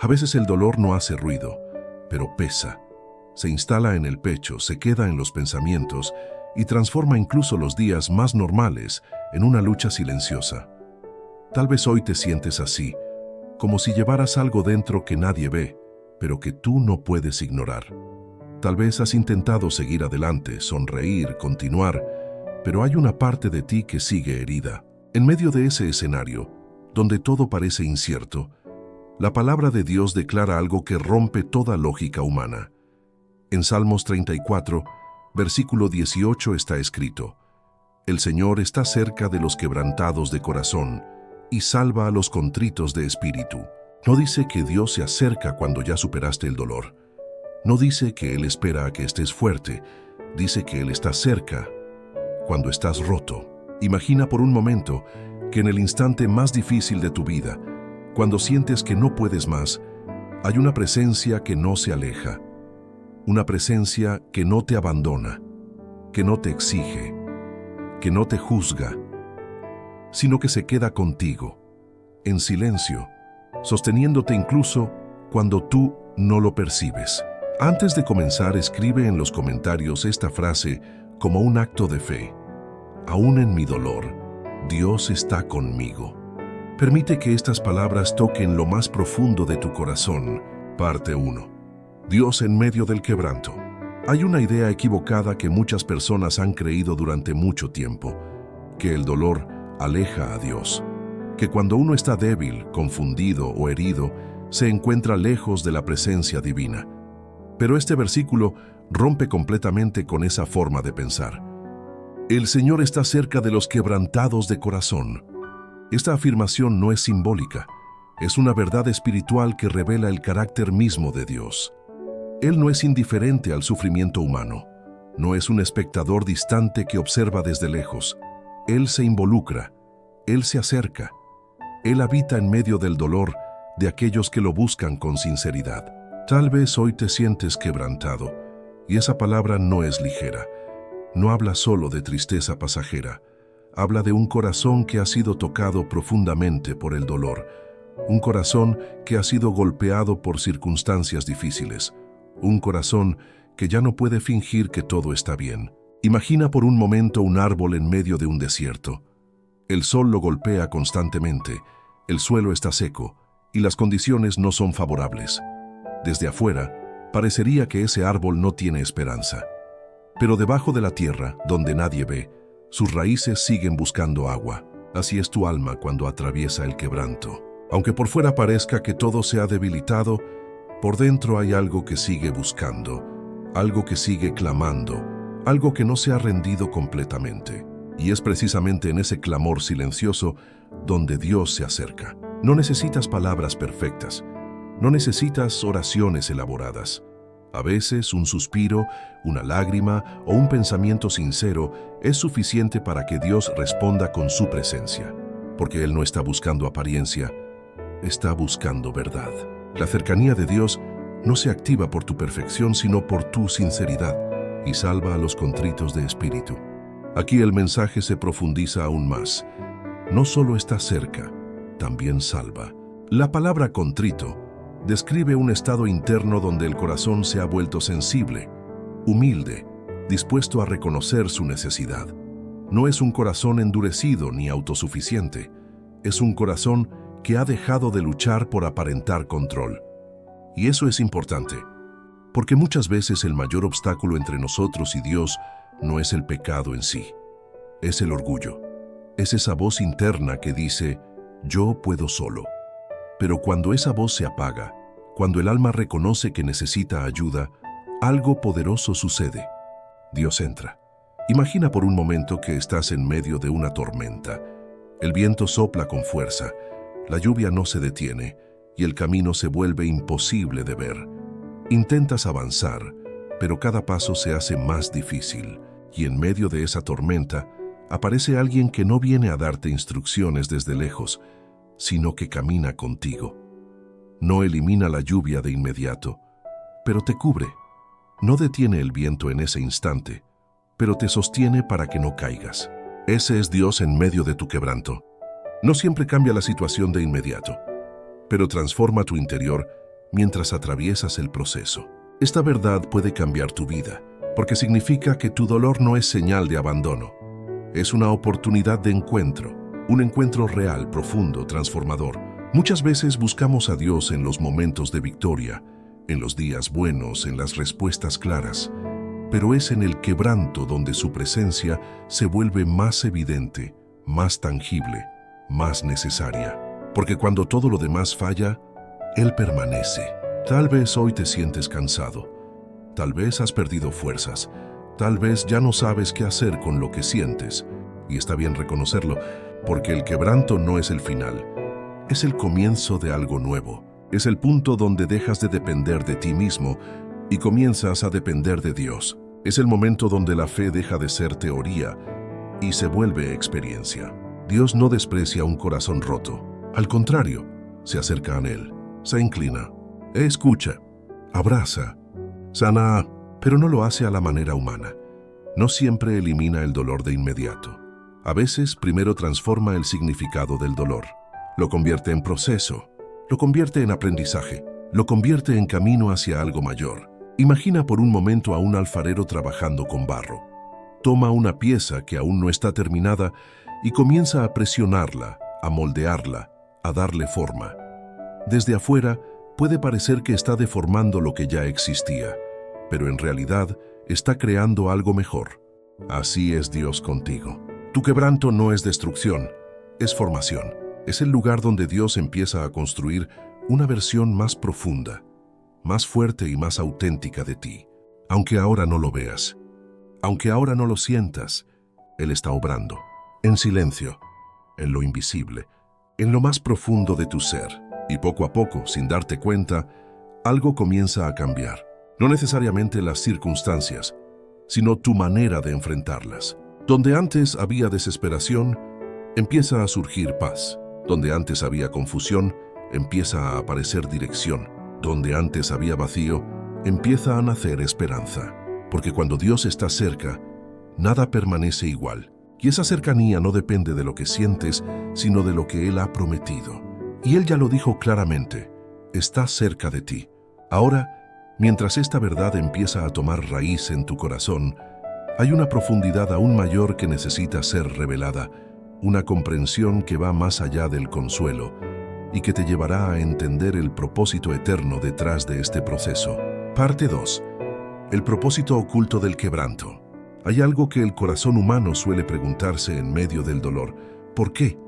A veces el dolor no hace ruido, pero pesa. Se instala en el pecho, se queda en los pensamientos y transforma incluso los días más normales en una lucha silenciosa. Tal vez hoy te sientes así, como si llevaras algo dentro que nadie ve, pero que tú no puedes ignorar. Tal vez has intentado seguir adelante, sonreír, continuar, pero hay una parte de ti que sigue herida. En medio de ese escenario, donde todo parece incierto, la palabra de Dios declara algo que rompe toda lógica humana. En Salmos 34, versículo 18 está escrito: El Señor está cerca de los quebrantados de corazón y salva a los contritos de espíritu. No dice que Dios se acerca cuando ya superaste el dolor. No dice que Él espera a que estés fuerte. Dice que Él está cerca cuando estás roto. Imagina por un momento que en el instante más difícil de tu vida, cuando sientes que no puedes más, hay una presencia que no se aleja. Una presencia que no te abandona, que no te exige, que no te juzga, sino que se queda contigo, en silencio, sosteniéndote incluso cuando tú no lo percibes. Antes de comenzar, escribe en los comentarios esta frase como un acto de fe. Aún en mi dolor, Dios está conmigo. Permite que estas palabras toquen lo más profundo de tu corazón. Parte 1. Dios en medio del quebranto. Hay una idea equivocada que muchas personas han creído durante mucho tiempo, que el dolor aleja a Dios, que cuando uno está débil, confundido o herido, se encuentra lejos de la presencia divina. Pero este versículo rompe completamente con esa forma de pensar. El Señor está cerca de los quebrantados de corazón. Esta afirmación no es simbólica, es una verdad espiritual que revela el carácter mismo de Dios. Él no es indiferente al sufrimiento humano, no es un espectador distante que observa desde lejos. Él se involucra, Él se acerca, Él habita en medio del dolor de aquellos que lo buscan con sinceridad. Tal vez hoy te sientes quebrantado, y esa palabra no es ligera. No habla solo de tristeza pasajera, habla de un corazón que ha sido tocado profundamente por el dolor, un corazón que ha sido golpeado por circunstancias difíciles, un corazón que ya no puede fingir que todo está bien. Imagina por un momento un árbol en medio de un desierto. El sol lo golpea constantemente, el suelo está seco y las condiciones no son favorables. Desde afuera, parecería que ese árbol no tiene esperanza. Pero debajo de la tierra, donde nadie ve, sus raíces siguen buscando agua. Así es tu alma cuando atraviesa el quebranto. Aunque por fuera parezca que todo se ha debilitado, por dentro hay algo que sigue buscando, algo que sigue clamando, algo que no se ha rendido completamente. Y es precisamente en ese clamor silencioso donde Dios se acerca. No necesitas palabras perfectas, no necesitas oraciones elaboradas. A veces un suspiro, una lágrima o un pensamiento sincero es suficiente para que Dios responda con su presencia, porque Él no está buscando apariencia, está buscando verdad. La cercanía de Dios no se activa por tu perfección, sino por tu sinceridad, y salva a los contritos de espíritu. Aquí el mensaje se profundiza aún más. No solo está cerca, también salva. La palabra contrito describe un estado interno donde el corazón se ha vuelto sensible, humilde, dispuesto a reconocer su necesidad. No es un corazón endurecido ni autosuficiente, es un corazón que ha dejado de luchar por aparentar control. Y eso es importante, porque muchas veces el mayor obstáculo entre nosotros y Dios no es el pecado en sí, es el orgullo. Es esa voz interna que dice, yo puedo solo. Pero cuando esa voz se apaga, cuando el alma reconoce que necesita ayuda, algo poderoso sucede. Dios entra. Imagina por un momento que estás en medio de una tormenta. El viento sopla con fuerza, la lluvia no se detiene y el camino se vuelve imposible de ver. Intentas avanzar, pero cada paso se hace más difícil y en medio de esa tormenta aparece alguien que no viene a darte instrucciones desde lejos, sino que camina contigo. No elimina la lluvia de inmediato, pero te cubre. No detiene el viento en ese instante, pero te sostiene para que no caigas. Ese es Dios en medio de tu quebranto. No siempre cambia la situación de inmediato, pero transforma tu interior mientras atraviesas el proceso. Esta verdad puede cambiar tu vida, porque significa que tu dolor no es señal de abandono. Es una oportunidad de encuentro, un encuentro real, profundo, transformador. Muchas veces buscamos a Dios en los momentos de victoria, en los días buenos, en las respuestas claras, pero es en el quebranto donde su presencia se vuelve más evidente, más tangible, más necesaria. Porque cuando todo lo demás falla, Él permanece. Tal vez hoy te sientes cansado, tal vez has perdido fuerzas, tal vez ya no sabes qué hacer con lo que sientes, y está bien reconocerlo, porque el quebranto no es el final, es el comienzo de algo nuevo. Es el punto donde dejas de depender de ti mismo y comienzas a depender de Dios. Es el momento donde la fe deja de ser teoría y se vuelve experiencia. Dios no desprecia un corazón roto. Al contrario, se acerca a Él, se inclina, escucha, abraza, sana, pero no lo hace a la manera humana. No siempre elimina el dolor de inmediato. A veces primero transforma el significado del dolor. Lo convierte en proceso, lo convierte en aprendizaje, lo convierte en camino hacia algo mayor. Imagina por un momento a un alfarero trabajando con barro. Toma una pieza que aún no está terminada y comienza a presionarla, a moldearla, a darle forma. Desde afuera puede parecer que está deformando lo que ya existía, pero en realidad está creando algo mejor. Así es Dios contigo. Tu quebranto no es destrucción, es formación. Es el lugar donde Dios empieza a construir una versión más profunda, más fuerte y más auténtica de ti. Aunque ahora no lo veas, aunque ahora no lo sientas, Él está obrando, en silencio, en lo invisible, en lo más profundo de tu ser. Y poco a poco, sin darte cuenta, algo comienza a cambiar. No necesariamente las circunstancias, sino tu manera de enfrentarlas. Donde antes había desesperación, empieza a surgir paz. Donde antes había confusión, empieza a aparecer dirección. Donde antes había vacío, empieza a nacer esperanza. Porque cuando Dios está cerca, nada permanece igual. Y esa cercanía no depende de lo que sientes, sino de lo que Él ha prometido. Y Él ya lo dijo claramente, está cerca de ti. Ahora, mientras esta verdad empieza a tomar raíz en tu corazón, hay una profundidad aún mayor que necesita ser revelada, una comprensión que va más allá del consuelo y que te llevará a entender el propósito eterno detrás de este proceso. Parte 2. El propósito oculto del quebranto. Hay algo que el corazón humano suele preguntarse en medio del dolor. ¿Por qué?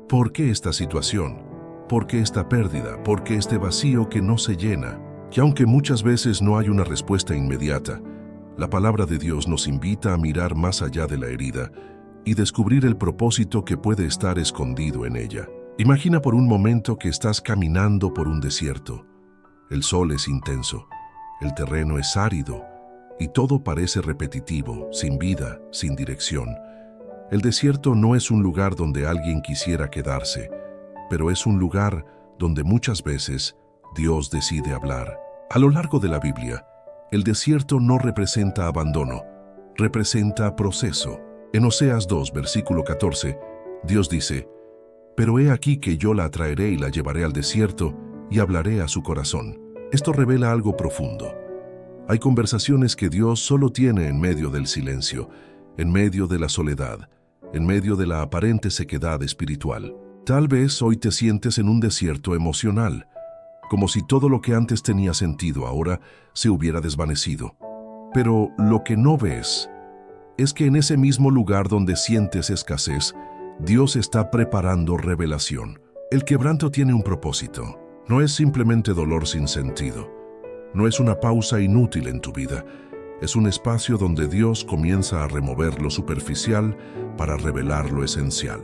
¿Por qué esta situación? ¿Por qué esta pérdida? ¿Por qué este vacío que no se llena? Que aunque muchas veces no hay una respuesta inmediata, la palabra de Dios nos invita a mirar más allá de la herida y descubrir el propósito que puede estar escondido en ella. Imagina por un momento que estás caminando por un desierto. El sol es intenso, el terreno es árido y todo parece repetitivo, sin vida, sin dirección. El desierto no es un lugar donde alguien quisiera quedarse, pero es un lugar donde muchas veces Dios decide hablar. A lo largo de la Biblia, el desierto no representa abandono, representa proceso. En Oseas 2, versículo 14, Dios dice, «Pero he aquí que yo la atraeré y la llevaré al desierto y hablaré a su corazón». Esto revela algo profundo. Hay conversaciones que Dios solo tiene en medio del silencio, en medio de la soledad, en medio de la aparente sequedad espiritual. Tal vez hoy te sientes en un desierto emocional, como si todo lo que antes tenía sentido ahora se hubiera desvanecido. Pero lo que no ves es que en ese mismo lugar donde sientes escasez, Dios está preparando revelación. El quebranto tiene un propósito. No es simplemente dolor sin sentido. No es una pausa inútil en tu vida. Es un espacio donde Dios comienza a remover lo superficial para revelar lo esencial.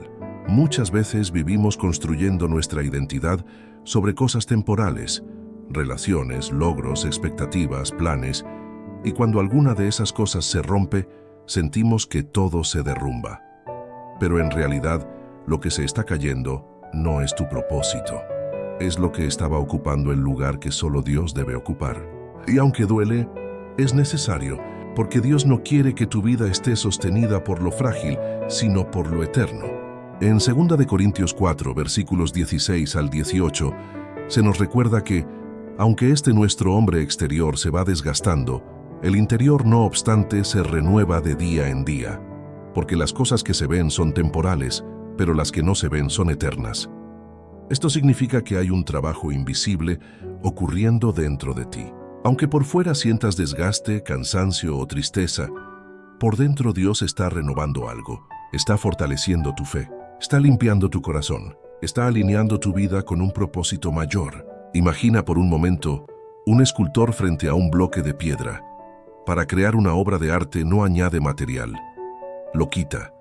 Muchas veces vivimos construyendo nuestra identidad sobre cosas temporales, relaciones, logros, expectativas, planes, y cuando alguna de esas cosas se rompe, sentimos que todo se derrumba. Pero en realidad, lo que se está cayendo no es tu propósito. Es lo que estaba ocupando el lugar que solo Dios debe ocupar. Y aunque duele, es necesario, porque Dios no quiere que tu vida esté sostenida por lo frágil, sino por lo eterno. En 2 Corintios 4, versículos 16 al 18, se nos recuerda que Aunque este nuestro hombre exterior se va desgastando, el interior no obstante se renueva de día en día, porque las cosas que se ven son temporales, pero las que no se ven son eternas. Esto significa que hay un trabajo invisible ocurriendo dentro de ti. Aunque por fuera sientas desgaste, cansancio o tristeza, por dentro Dios está renovando algo, está fortaleciendo tu fe, está limpiando tu corazón, está alineando tu vida con un propósito mayor. Imagina por un momento un escultor frente a un bloque de piedra. Para crear una obra de arte no añade material. Lo quita,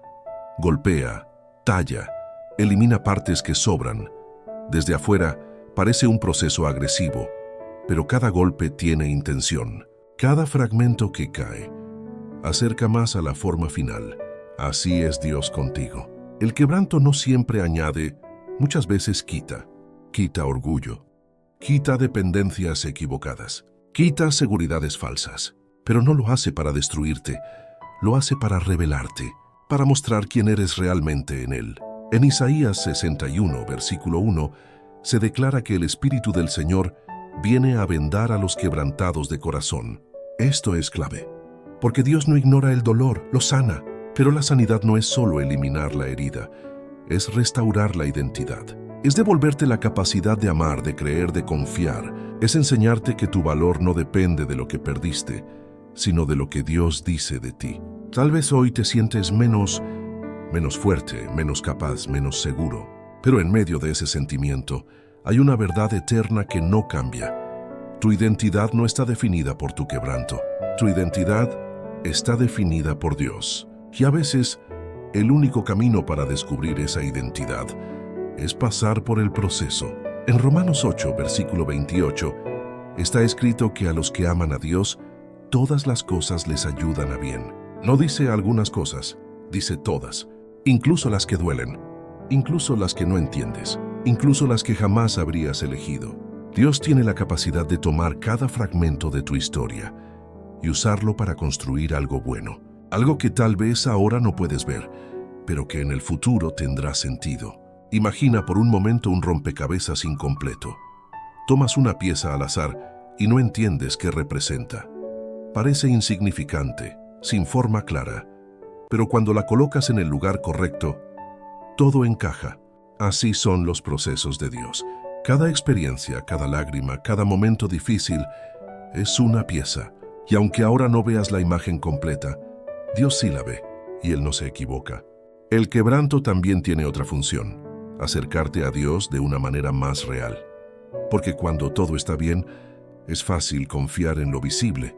golpea, talla, elimina partes que sobran. Desde afuera parece un proceso agresivo, pero cada golpe tiene intención. Cada fragmento que cae acerca más a la forma final. Así es Dios contigo. El quebranto no siempre añade, muchas veces quita. Quita orgullo, quita dependencias equivocadas, quita seguridades falsas, pero no lo hace para destruirte, lo hace para revelarte, para mostrar quién eres realmente en Él. En Isaías 61, versículo 1, se declara que el Espíritu del Señor viene a vendar a los quebrantados de corazón. Esto es clave, porque Dios no ignora el dolor, lo sana, pero la sanidad no es solo eliminar la herida, es restaurar la identidad. Es devolverte la capacidad de amar, de creer, de confiar. Es enseñarte que tu valor no depende de lo que perdiste, sino de lo que Dios dice de ti. Tal vez hoy te sientes menos fuerte, menos capaz, menos seguro. Pero en medio de ese sentimiento hay una verdad eterna que no cambia. Tu identidad no está definida por tu quebranto. Tu identidad está definida por Dios. Y a veces, el único camino para descubrir esa identidad es pasar por el proceso. En Romanos 8, versículo 28, está escrito que a los que aman a Dios, todas las cosas les ayudan a bien. No dice algunas cosas, dice todas, incluso las que duelen, incluso las que no entiendes, incluso las que jamás habrías elegido. Dios tiene la capacidad de tomar cada fragmento de tu historia y usarlo para construir algo bueno, algo que tal vez ahora no puedes ver, pero que en el futuro tendrá sentido. Imagina por un momento un rompecabezas incompleto. Tomas una pieza al azar y no entiendes qué representa. Parece insignificante, sin forma clara, pero cuando la colocas en el lugar correcto, todo encaja. Así son los procesos de Dios. Cada experiencia, cada lágrima, cada momento difícil es una pieza. Y aunque ahora no veas la imagen completa, Dios sí la ve, y Él no se equivoca. El quebranto también tiene otra función: acercarte a Dios de una manera más real. Porque cuando todo está bien, es fácil confiar en lo visible.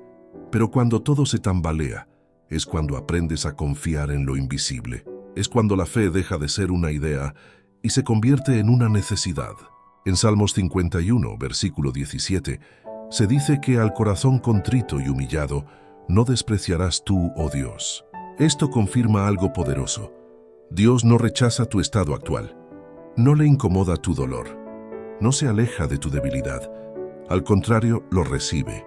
Pero cuando todo se tambalea, es cuando aprendes a confiar en lo invisible. Es cuando la fe deja de ser una idea y se convierte en una necesidad. En Salmos 51, versículo 17, se dice que al corazón contrito y humillado no despreciarás tú, oh Dios. Esto confirma algo poderoso. Dios no rechaza tu estado actual. No le incomoda tu dolor. No se aleja de tu debilidad. Al contrario, lo recibe.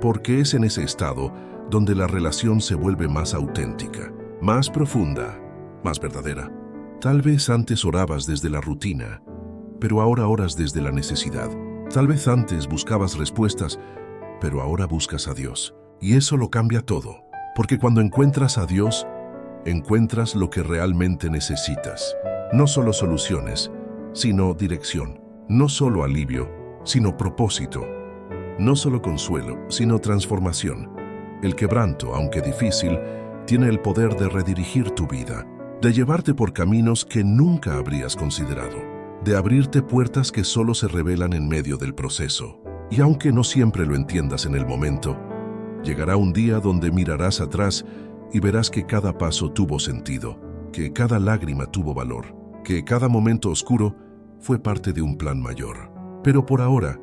Porque es en ese estado donde la relación se vuelve más auténtica, más profunda, más verdadera. Tal vez antes orabas desde la rutina, pero ahora oras desde la necesidad. Tal vez antes buscabas respuestas, pero ahora buscas a Dios. Y eso lo cambia todo, porque cuando encuentras a Dios, encuentras lo que realmente necesitas. No solo soluciones, sino dirección. No solo alivio, sino propósito. No solo consuelo, sino transformación. El quebranto, aunque difícil, tiene el poder de redirigir tu vida, de llevarte por caminos que nunca habrías considerado, de abrirte puertas que solo se revelan en medio del proceso. Y aunque no siempre lo entiendas en el momento, llegará un día donde mirarás atrás y verás que cada paso tuvo sentido, que cada lágrima tuvo valor, que cada momento oscuro fue parte de un plan mayor. Pero por ahora,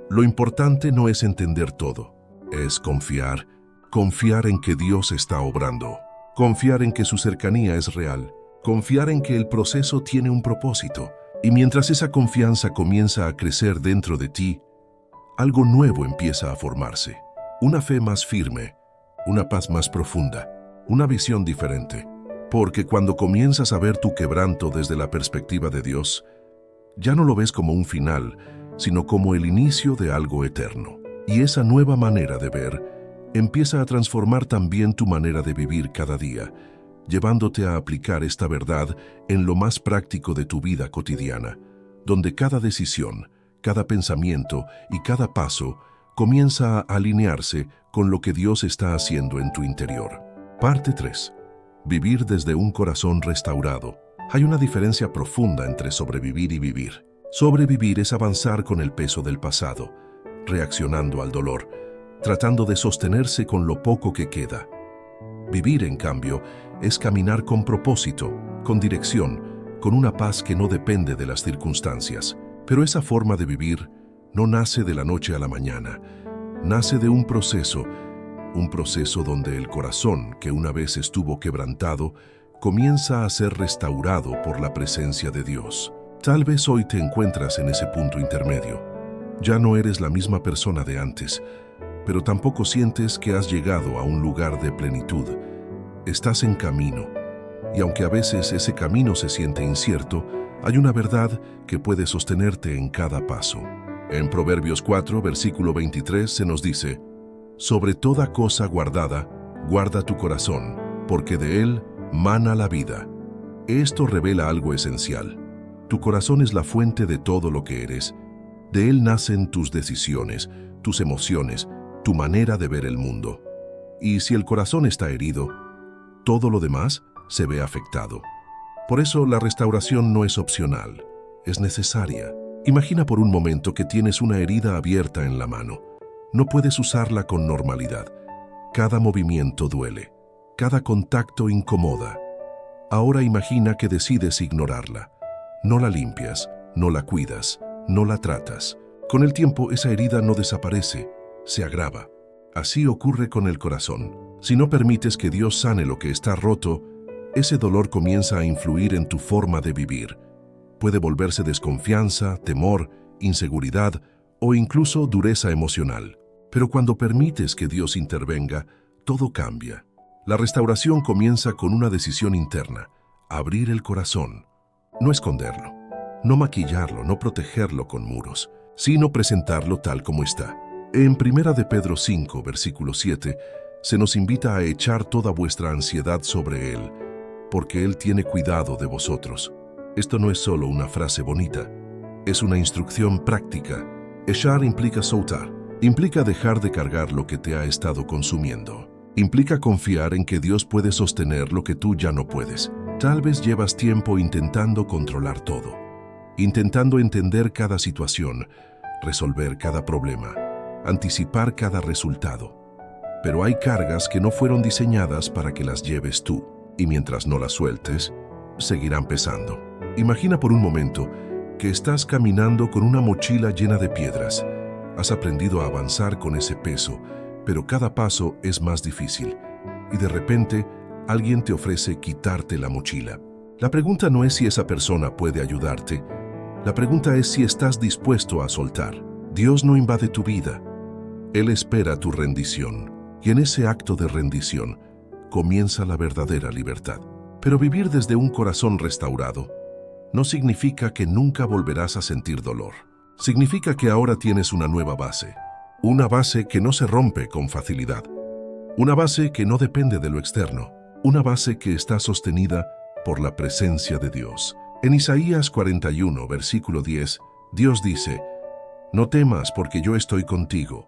lo importante no es entender todo, es confiar en que Dios está obrando, confiar en que su cercanía es real, confiar en que el proceso tiene un propósito. Y mientras esa confianza comienza a crecer dentro de ti, algo nuevo empieza a formarse. Una fe más firme, una paz más profunda, una visión diferente. Porque cuando comienzas a ver tu quebranto desde la perspectiva de Dios, ya no lo ves como un final, sino como el inicio de algo eterno. Y esa nueva manera de ver empieza a transformar también tu manera de vivir cada día, llevándote a aplicar esta verdad en lo más práctico de tu vida cotidiana, donde cada decisión, cada pensamiento y cada paso comienza a alinearse con lo que Dios está haciendo en tu interior. Parte 3. Vivir desde un corazón restaurado. Hay una diferencia profunda entre sobrevivir y vivir. Sobrevivir es avanzar con el peso del pasado, reaccionando al dolor, tratando de sostenerse con lo poco que queda. Vivir, en cambio, es caminar con propósito, con dirección, con una paz que no depende de las circunstancias. Pero esa forma de vivir no nace de la noche a la mañana. Nace de un proceso donde el corazón, que una vez estuvo quebrantado, comienza a ser restaurado por la presencia de Dios. Tal vez hoy te encuentras en ese punto intermedio. Ya no eres la misma persona de antes, pero tampoco sientes que has llegado a un lugar de plenitud. Estás en camino, y aunque a veces ese camino se siente incierto, hay una verdad que puede sostenerte en cada paso. En Proverbios 4, versículo 23 se nos dice: sobre toda cosa guardada, guarda tu corazón, porque de él mana la vida. Esto revela algo esencial. Tu corazón es la fuente de todo lo que eres. De él nacen tus decisiones, tus emociones, tu manera de ver el mundo. Y si el corazón está herido, todo lo demás se ve afectado. Por eso la restauración no es opcional, es necesaria. Imagina por un momento que tienes una herida abierta en la mano. No puedes usarla con normalidad. Cada movimiento duele, cada contacto incomoda. Ahora imagina que decides ignorarla. No la limpias, no la cuidas, no la tratas. Con el tiempo esa herida no desaparece, se agrava. Así ocurre con el corazón. Si no permites que Dios sane lo que está roto, ese dolor comienza a influir en tu forma de vivir. Puede volverse desconfianza, temor, inseguridad o incluso dureza emocional. Pero cuando permites que Dios intervenga, todo cambia. La restauración comienza con una decisión interna: abrir el corazón. No esconderlo, no maquillarlo, no protegerlo con muros, sino presentarlo tal como está. En 1 de Pedro 5, versículo 7, se nos invita a echar toda vuestra ansiedad sobre Él, porque Él tiene cuidado de vosotros. Esto no es solo una frase bonita, es una instrucción práctica. Echar implica soltar, implica dejar de cargar lo que te ha estado consumiendo. Implica confiar en que Dios puede sostener lo que tú ya no puedes. Tal vez llevas tiempo intentando controlar todo, intentando entender cada situación, resolver cada problema, anticipar cada resultado. Pero hay cargas que no fueron diseñadas para que las lleves tú, y mientras no las sueltes, seguirán pesando. Imagina por un momento que estás caminando con una mochila llena de piedras. Has aprendido a avanzar con ese peso, pero cada paso es más difícil, y de repente alguien te ofrece quitarte la mochila. La pregunta no es si esa persona puede ayudarte, la pregunta es si estás dispuesto a soltar. Dios no invade tu vida, Él espera tu rendición, y en ese acto de rendición comienza la verdadera libertad. Pero vivir desde un corazón restaurado no significa que nunca volverás a sentir dolor. Significa que ahora tienes una nueva base, una base que no se rompe con facilidad, una base que no depende de lo externo, una base que está sostenida por la presencia de Dios. En Isaías 41, versículo 10, Dios dice: no temas porque yo estoy contigo,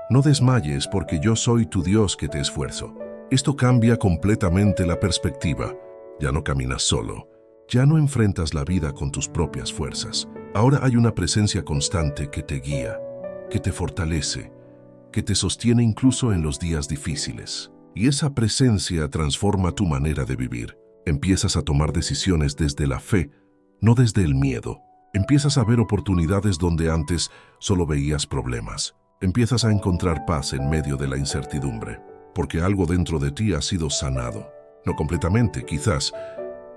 no desmayes porque yo soy tu Dios que te esfuerzo. Esto cambia completamente la perspectiva. Ya no caminas solo, ya no enfrentas la vida con tus propias fuerzas. Ahora hay una presencia constante que te guía, que te fortalece, que te sostiene incluso en los días difíciles. Y esa presencia transforma tu manera de vivir. Empiezas a tomar decisiones desde la fe, no desde el miedo. Empiezas a ver oportunidades donde antes solo veías problemas. Empiezas a encontrar paz en medio de la incertidumbre, porque algo dentro de ti ha sido sanado. No completamente, quizás,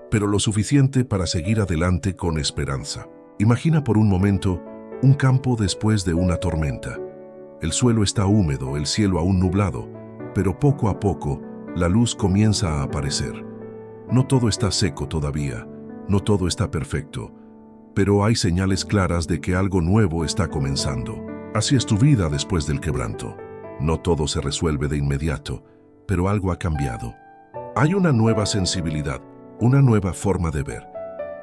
pero lo suficiente para seguir adelante con esperanza. Imagina por un momento un campo después de una tormenta. El suelo está húmedo, el cielo aún nublado, pero poco a poco la luz comienza a aparecer. No todo está seco todavía, no todo está perfecto, pero hay señales claras de que algo nuevo está comenzando. Así es tu vida después del quebranto. No todo se resuelve de inmediato, pero algo ha cambiado. Hay una nueva sensibilidad, una nueva forma de ver,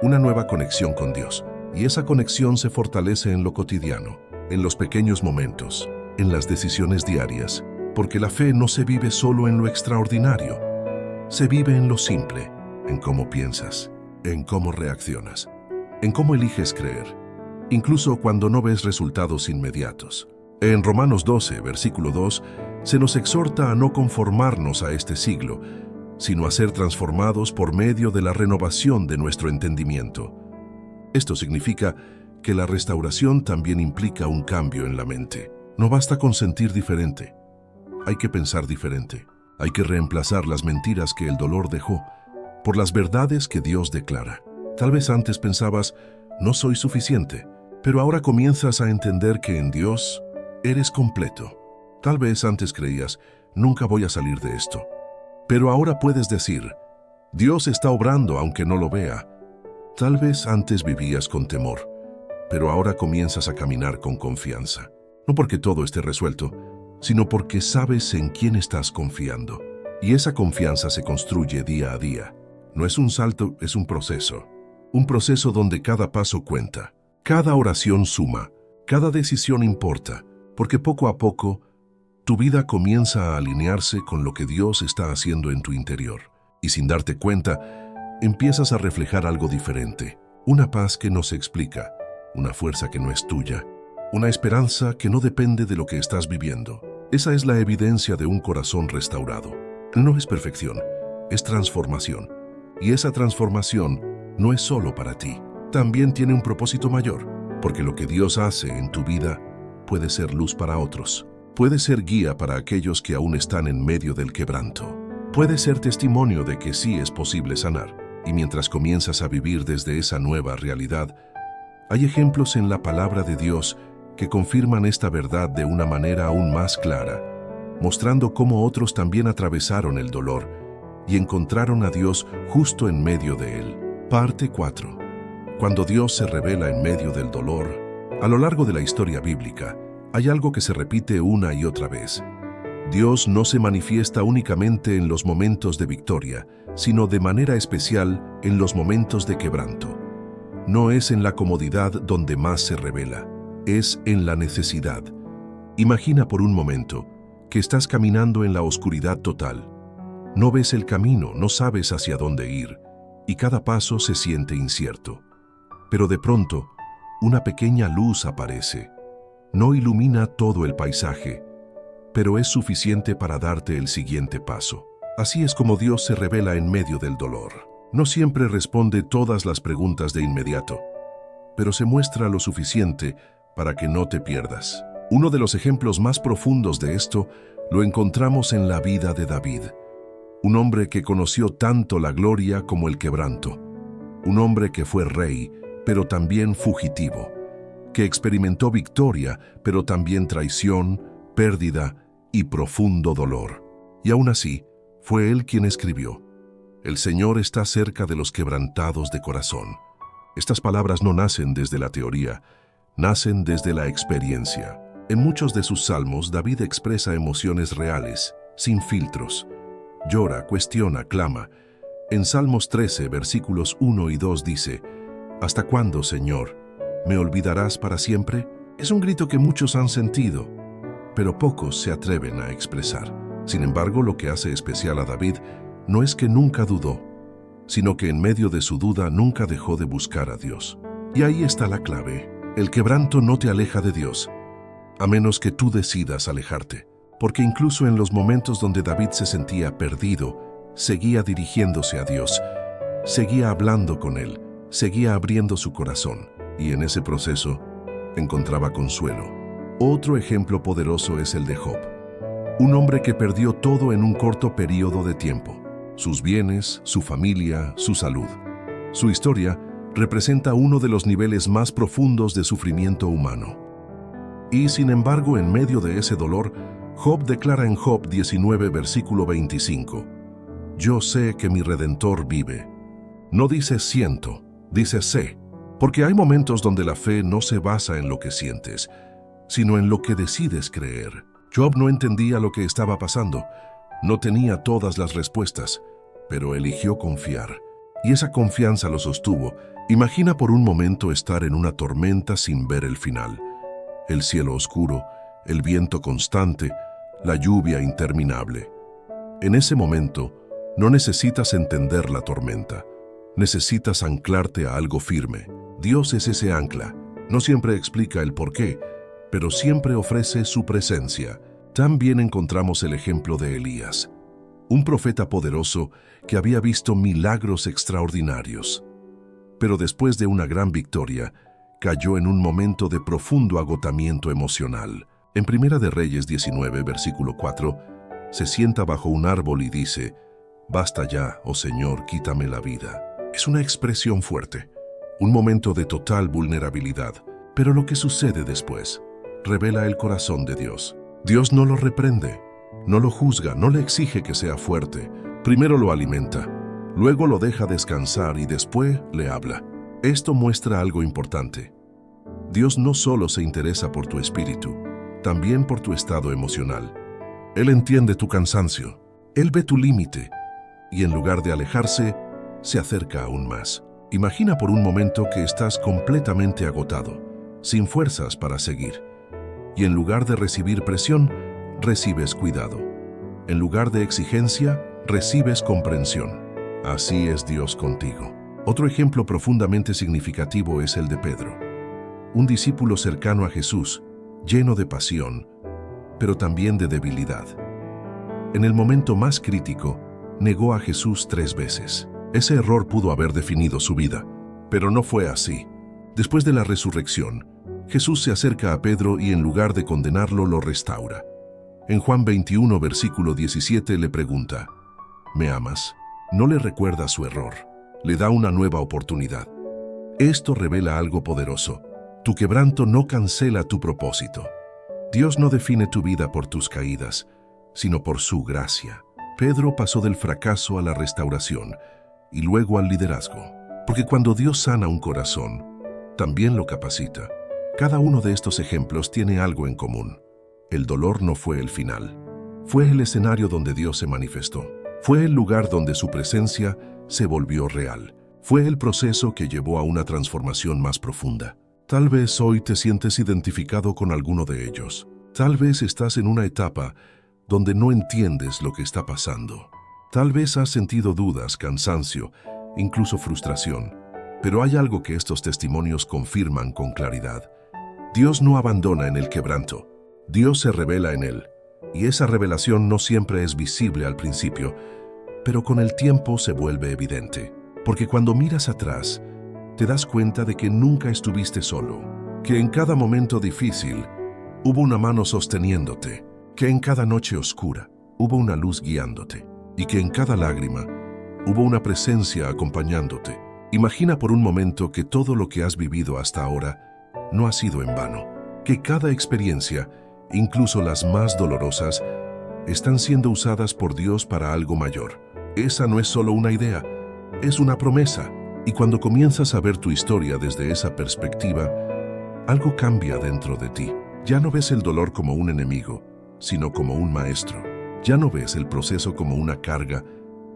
una nueva conexión con Dios. Y esa conexión se fortalece en lo cotidiano, en los pequeños momentos, en las decisiones diarias, porque la fe no se vive solo en lo extraordinario, se vive en lo simple, en cómo piensas, en cómo reaccionas, en cómo eliges creer, incluso cuando no ves resultados inmediatos. En Romanos 12, versículo 2, se nos exhorta a no conformarnos a este siglo, sino a ser transformados por medio de la renovación de nuestro entendimiento. Esto significa que la restauración también implica un cambio en la mente. No basta con sentir diferente. Hay que pensar diferente. Hay que reemplazar las mentiras que el dolor dejó por las verdades que Dios declara. Tal vez antes pensabas, no soy suficiente, pero ahora comienzas a entender que en Dios eres completo. Tal vez antes creías, nunca voy a salir de esto. Pero ahora puedes decir, Dios está obrando aunque no lo vea. Tal vez antes vivías con temor, pero ahora comienzas a caminar con confianza. No porque todo esté resuelto, sino porque sabes en quién estás confiando. Y esa confianza se construye día a día. No es un salto, es un proceso. Un proceso donde cada paso cuenta. Cada oración suma. Cada decisión importa. Porque poco a poco, tu vida comienza a alinearse con lo que Dios está haciendo en tu interior. Y sin darte cuenta, empiezas a reflejar algo diferente. Una paz que no se explica. Una fuerza que no es tuya. Una esperanza que no depende de lo que estás viviendo. Esa es la evidencia de un corazón restaurado. No es perfección, es transformación. Y esa transformación no es solo para ti. También tiene un propósito mayor, porque lo que Dios hace en tu vida puede ser luz para otros. Puede ser guía para aquellos que aún están en medio del quebranto. Puede ser testimonio de que sí es posible sanar. Y mientras comienzas a vivir desde esa nueva realidad, hay ejemplos en la palabra de Dios que confirman esta verdad de una manera aún más clara, mostrando cómo otros también atravesaron el dolor y encontraron a Dios justo en medio de él. Parte 4. Cuando Dios se revela en medio del dolor, a lo largo de la historia bíblica, hay algo que se repite una y otra vez. Dios no se manifiesta únicamente en los momentos de victoria, sino de manera especial en los momentos de quebranto. No es en la comodidad donde más se revela, es en la necesidad. Imagina por un momento que estás caminando en la oscuridad total. No ves el camino, no sabes hacia dónde ir, y cada paso se siente incierto. Pero de pronto, una pequeña luz aparece. No ilumina todo el paisaje, pero es suficiente para darte el siguiente paso. Así es como Dios se revela en medio del dolor. No siempre responde todas las preguntas de inmediato, pero se muestra lo suficiente para que no te pierdas. Uno de los ejemplos más profundos de esto lo encontramos en la vida de David, un hombre que conoció tanto la gloria como el quebranto, un hombre que fue rey, pero también fugitivo, que experimentó victoria, pero también traición, pérdida y profundo dolor. Y aún así, fue él quien escribió: El Señor está cerca de los quebrantados de corazón. Estas palabras no nacen desde la teoría, nacen desde la experiencia. En muchos de sus salmos, David expresa emociones reales, sin filtros. Llora, cuestiona, clama. En Salmos 13, versículos 1 y 2 dice: ¿Hasta cuándo, Señor? ¿Me olvidarás para siempre? Es un grito que muchos han sentido, pero pocos se atreven a expresar. Sin embargo, lo que hace especial a David no es que nunca dudó, sino que en medio de su duda nunca dejó de buscar a Dios. Y ahí está la clave. El quebranto no te aleja de Dios, a menos que tú decidas alejarte. Porque incluso en los momentos donde David se sentía perdido, seguía dirigiéndose a Dios, seguía hablando con Él, seguía abriendo su corazón, y en ese proceso encontraba consuelo. Otro ejemplo poderoso es el de Job, un hombre que perdió todo en un corto periodo de tiempo: sus bienes, su familia, su salud. Su historia representa uno de los niveles más profundos de sufrimiento humano. Y sin embargo, en medio de ese dolor, Job declara en Job 19, versículo 25: Yo sé que mi Redentor vive. No dice siento, dice sé. Porque hay momentos donde la fe no se basa en lo que sientes, sino en lo que decides creer. Job no entendía lo que estaba pasando, no tenía todas las respuestas, pero eligió confiar. Y esa confianza lo sostuvo. Imagina por un momento estar en una tormenta sin ver el final. El cielo oscuro, el viento constante, la lluvia interminable. En ese momento, no necesitas entender la tormenta. Necesitas anclarte a algo firme. Dios es ese ancla. No siempre explica el porqué, pero siempre ofrece su presencia. También encontramos el ejemplo de Elías, un profeta poderoso que había visto milagros extraordinarios. Pero después de una gran victoria, cayó en un momento de profundo agotamiento emocional. En Primera de Reyes 19, versículo 4, se sienta bajo un árbol y dice: «Basta ya, oh Señor, quítame la vida». Es una expresión fuerte, un momento de total vulnerabilidad. Pero lo que sucede después revela el corazón de Dios. Dios no lo reprende, no lo juzga, no le exige que sea fuerte. Primero lo alimenta, luego lo deja descansar y después le habla. Esto muestra algo importante. Dios no solo se interesa por tu espíritu, también por tu estado emocional. Él entiende tu cansancio, Él ve tu límite y en lugar de alejarse, se acerca aún más. Imagina por un momento que estás completamente agotado, sin fuerzas para seguir. Y en lugar de recibir presión, recibes cuidado. En lugar de exigencia, recibes comprensión. Así es Dios contigo. Otro ejemplo profundamente significativo es el de Pedro, un discípulo cercano a Jesús, lleno de pasión, pero también de debilidad. En el momento más crítico, negó a Jesús 3 veces. Ese error pudo haber definido su vida, pero no fue así. Después de la resurrección, Jesús se acerca a Pedro y en lugar de condenarlo, lo restaura. En Juan 21, versículo 17, le pregunta: ¿me amas? No le recuerda su error, le da una nueva oportunidad. Esto revela algo poderoso. Tu quebranto no cancela tu propósito. Dios no define tu vida por tus caídas, sino por su gracia. Pedro pasó del fracaso a la restauración y luego al liderazgo. Porque cuando Dios sana un corazón, también lo capacita. Cada uno de estos ejemplos tiene algo en común. El dolor no fue el final. Fue el escenario donde Dios se manifestó. Fue el lugar donde su presencia se volvió real. Fue el proceso que llevó a una transformación más profunda. Tal vez hoy te sientes identificado con alguno de ellos. Tal vez estás en una etapa donde no entiendes lo que está pasando. Tal vez has sentido dudas, cansancio, incluso frustración. Pero hay algo que estos testimonios confirman con claridad. Dios no abandona en el quebranto. Dios se revela en él. Y esa revelación no siempre es visible al principio, pero con el tiempo se vuelve evidente. Porque cuando miras atrás, te das cuenta de que nunca estuviste solo, que en cada momento difícil hubo una mano sosteniéndote, que en cada noche oscura hubo una luz guiándote, y que en cada lágrima hubo una presencia acompañándote. Imagina por un momento que todo lo que has vivido hasta ahora no ha sido en vano, que cada experiencia, incluso las más dolorosas, están siendo usadas por Dios para algo mayor. Esa no es solo una idea, es una promesa. Y cuando comienzas a ver tu historia desde esa perspectiva, algo cambia dentro de ti. Ya no ves el dolor como un enemigo, sino como un maestro. Ya no ves el proceso como una carga,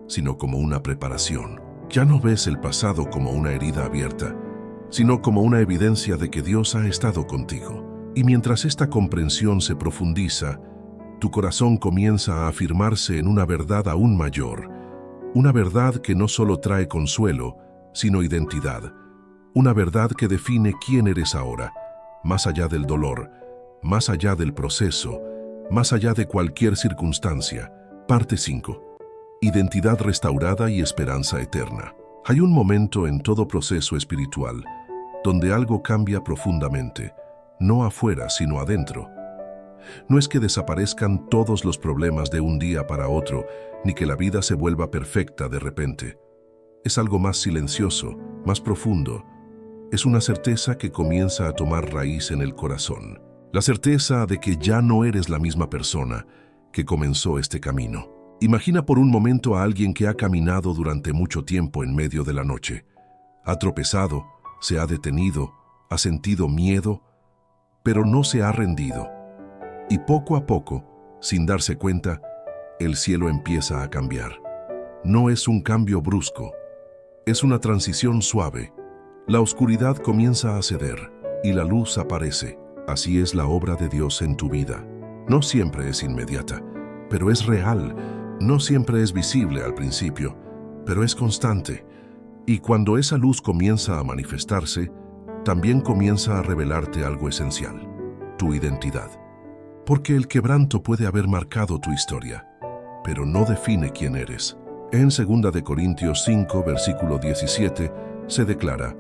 sino como una preparación. Ya no ves el pasado como una herida abierta, sino como una evidencia de que Dios ha estado contigo. Y mientras esta comprensión se profundiza, tu corazón comienza a afirmarse en una verdad aún mayor. Una verdad que no solo trae consuelo, sino identidad. Una verdad que define quién eres ahora, más allá del dolor, más allá del proceso, más allá de cualquier circunstancia. Parte 5. Identidad restaurada y esperanza eterna. Hay un momento en todo proceso espiritual donde algo cambia profundamente, no afuera, sino adentro. No es que desaparezcan todos los problemas de un día para otro, ni que la vida se vuelva perfecta de repente. Es algo más silencioso, más profundo. Es una certeza que comienza a tomar raíz en el corazón. La certeza de que ya no eres la misma persona que comenzó este camino. Imagina por un momento a alguien que ha caminado durante mucho tiempo en medio de la noche. Ha tropezado, se ha detenido, ha sentido miedo, pero no se ha rendido. Y poco a poco, sin darse cuenta, el cielo empieza a cambiar. No es un cambio brusco, es una transición suave. La oscuridad comienza a ceder y la luz aparece. Así es la obra de Dios en tu vida. No siempre es inmediata, pero es real. No siempre es visible al principio, pero es constante. Y cuando esa luz comienza a manifestarse, también comienza a revelarte algo esencial: tu identidad. Porque el quebranto puede haber marcado tu historia, pero no define quién eres. En 2 de Corintios 5, versículo 17, se declara: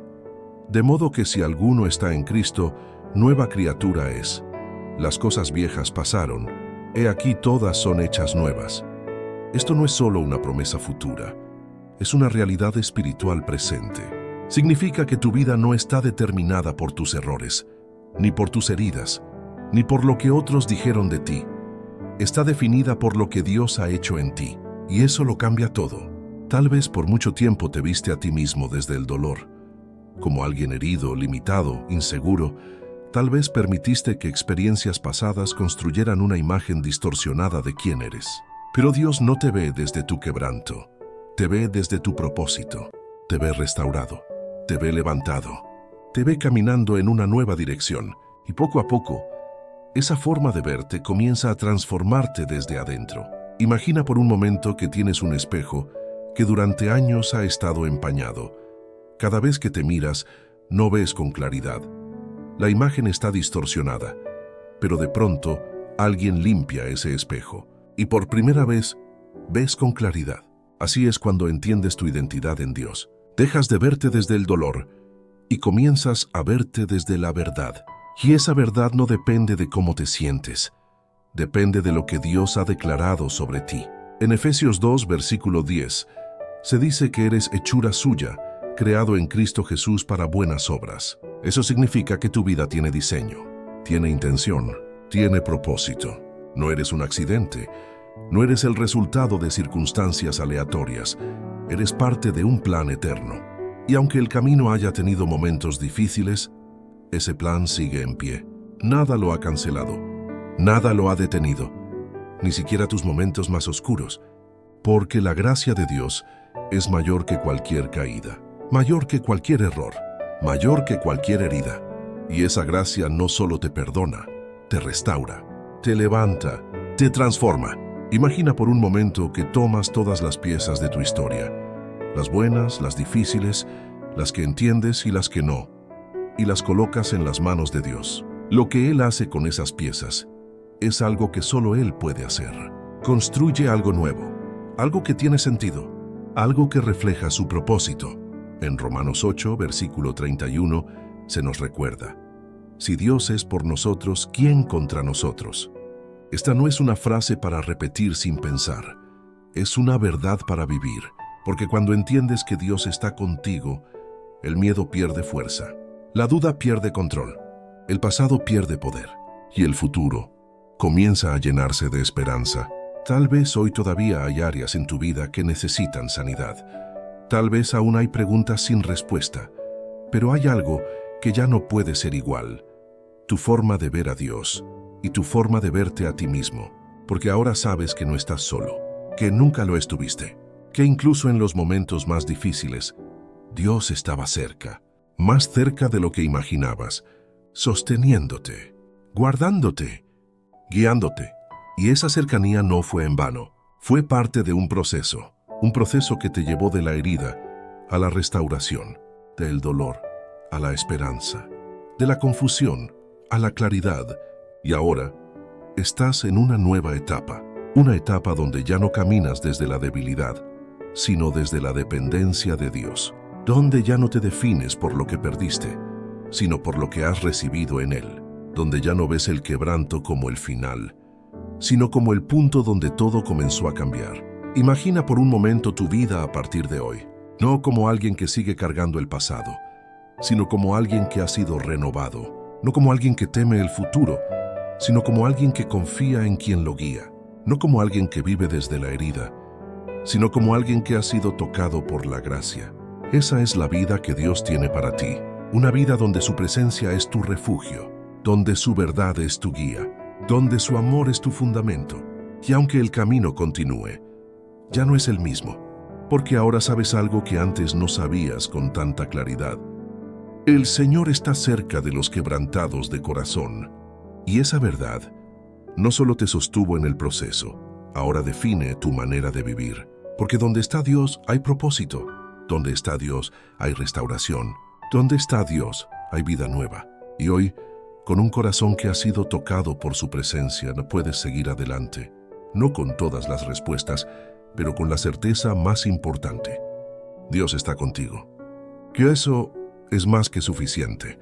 de modo que si alguno está en Cristo, nueva criatura es. Las cosas viejas pasaron, he aquí todas son hechas nuevas. Esto no es solo una promesa futura, es una realidad espiritual presente. Significa que tu vida no está determinada por tus errores, ni por tus heridas, ni por lo que otros dijeron de ti. Está definida por lo que Dios ha hecho en ti, y eso lo cambia todo. Tal vez por mucho tiempo te viste a ti mismo desde el dolor, como alguien herido, limitado, inseguro. Tal vez permitiste que experiencias pasadas construyeran una imagen distorsionada de quién eres. Pero Dios no te ve desde tu quebranto, te ve desde tu propósito, te ve restaurado, te ve levantado, te ve caminando en una nueva dirección, y poco a poco, esa forma de verte comienza a transformarte desde adentro. Imagina por un momento que tienes un espejo que durante años ha estado empañado. Cada vez que te miras, no ves con claridad. La imagen está distorsionada, pero de pronto alguien limpia ese espejo y por primera vez ves con claridad. Así es cuando entiendes tu identidad en Dios. Dejas de verte desde el dolor y comienzas a verte desde la verdad. Y esa verdad no depende de cómo te sientes, depende de lo que Dios ha declarado sobre ti. En Efesios 2, versículo 10, se dice que eres hechura suya, creado en Cristo Jesús para buenas obras. Eso significa que tu vida tiene diseño, tiene intención, tiene propósito. No eres un accidente, no eres el resultado de circunstancias aleatorias, eres parte de un plan eterno. Y aunque el camino haya tenido momentos difíciles, ese plan sigue en pie. Nada lo ha cancelado, nada lo ha detenido, ni siquiera tus momentos más oscuros, porque la gracia de Dios es mayor que cualquier caída, mayor que cualquier error, mayor que cualquier herida. Y esa gracia no solo te perdona, te restaura, te levanta, te transforma. Imagina por un momento que tomas todas las piezas de tu historia, las buenas, las difíciles, las que entiendes y las que no, y las colocas en las manos de Dios. Lo que Él hace con esas piezas es algo que solo Él puede hacer. Construye algo nuevo, algo que tiene sentido, algo que refleja su propósito. En Romanos 8, versículo 31, se nos recuerda: si Dios es por nosotros, ¿quién contra nosotros? Esta no es una frase para repetir sin pensar, es una verdad para vivir, porque cuando entiendes que Dios está contigo, el miedo pierde fuerza, la duda pierde control, el pasado pierde poder, y el futuro comienza a llenarse de esperanza. Tal vez hoy todavía hay áreas en tu vida que necesitan sanidad. Tal vez aún hay preguntas sin respuesta, pero hay algo que ya no puede ser igual: tu forma de ver a Dios y tu forma de verte a ti mismo, porque ahora sabes que no estás solo, que nunca lo estuviste, que incluso en los momentos más difíciles, Dios estaba cerca, más cerca de lo que imaginabas, sosteniéndote, guardándote, guiándote. Y esa cercanía no fue en vano, fue parte de un proceso que te llevó de la herida a la restauración, del dolor a la esperanza, de la confusión a la claridad. Y ahora estás en una nueva etapa, una etapa donde ya no caminas desde la debilidad, sino desde la dependencia de Dios, donde ya no te defines por lo que perdiste, sino por lo que has recibido en Él, donde ya no ves el quebranto como el final, sino como el punto donde todo comenzó a cambiar. Imagina por un momento tu vida a partir de hoy, no como alguien que sigue cargando el pasado, sino como alguien que ha sido renovado, no como alguien que teme el futuro, sino como alguien que confía en quien lo guía, no como alguien que vive desde la herida, sino como alguien que ha sido tocado por la gracia. Esa es la vida que Dios tiene para ti. Una vida donde su presencia es tu refugio, donde su verdad es tu guía, donde su amor es tu fundamento. Y aunque el camino continúe, ya no es el mismo, porque ahora sabes algo que antes no sabías con tanta claridad. El Señor está cerca de los quebrantados de corazón, y esa verdad no solo te sostuvo en el proceso, ahora define tu manera de vivir, porque donde está Dios hay propósito, donde está Dios hay restauración, donde está Dios hay vida nueva. Y hoy, con un corazón que ha sido tocado por su presencia, no puedes seguir adelante, no con todas las respuestas, pero con la certeza más importante: Dios está contigo. Que eso es más que suficiente.